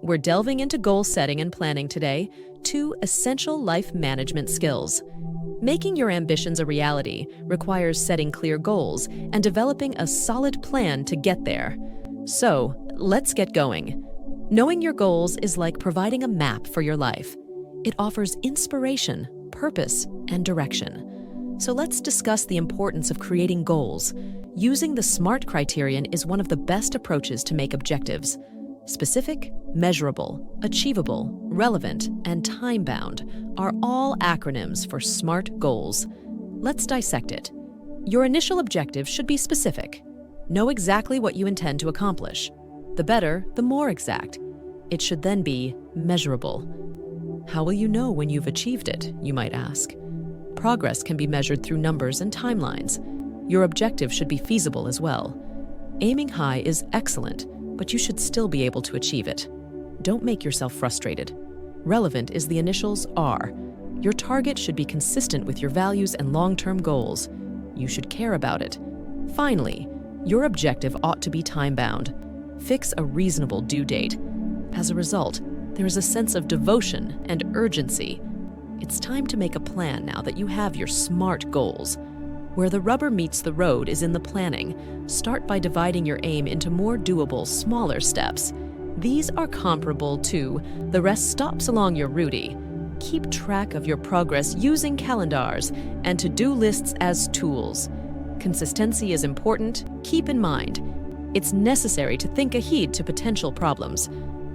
We're delving into goal setting and planning today, two essential life management skills. Making your ambitions a reality requires setting clear goals and developing a solid plan to get there. So, let's get going. Knowing your goals is like providing a map for your life. It offers inspiration, purpose, and direction. So let's discuss the importance of creating goals. Using the SMART criterion is one of the best approaches to make objectives. Specific, measurable, achievable, relevant, and time-bound are all acronyms for SMART goals. Let's dissect it. Your initial objective should be specific. Know exactly what you intend to accomplish. The better, the more exact. It should then be measurable. How will you know when you've achieved it, you might ask? Progress can be measured through numbers and timelines. Your objective should be feasible as well. Aiming high is excellent, but you should still be able to achieve it. Don't make yourself frustrated. Relevant is the initials R. Your target should be consistent with your values and long-term goals. You should care about it. Finally, your objective ought to be time-bound. Fix a reasonable due date. As a result, there is a sense of devotion and urgency. It's time to make a plan now that you have your SMART goals. Where the rubber meets the road is in the planning. Start by dividing your aim into more doable, smaller steps. These are comparable to the rest stops along your route. Keep track of your progress using calendars and to-do lists as tools. Consistency is important. Keep in mind, it's necessary to think ahead to potential problems.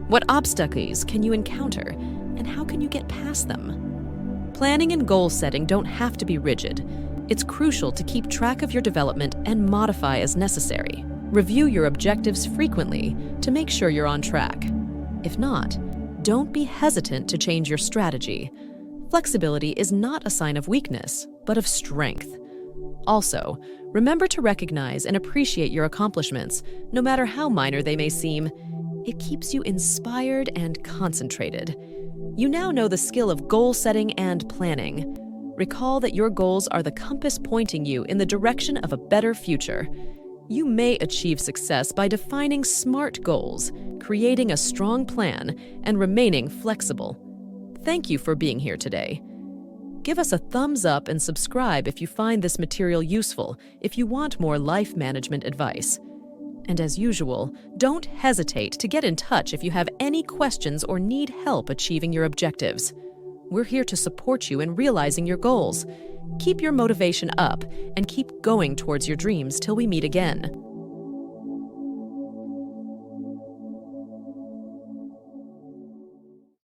What obstacles can you encounter, and how can you get past them? Planning and goal setting don't have to be rigid. It's crucial to keep track of your development and modify as necessary. Review your objectives frequently to make sure you're on track. If not, don't be hesitant to change your strategy. Flexibility is not a sign of weakness, but of strength. Also, remember to recognize and appreciate your accomplishments, no matter how minor they may seem. It keeps you inspired and concentrated. You now know the skill of goal setting and planning. Recall that your goals are the compass pointing you in the direction of a better future. You may achieve success by defining SMART goals, creating a strong plan, and remaining flexible. Thank you for being here today. Give us a thumbs up and subscribe if you find this material useful if you want more life management advice. And as usual, don't hesitate to get in touch if you have any questions or need help achieving your objectives. We're here to support you in realizing your goals. Keep your motivation up and keep going towards your dreams till we meet again.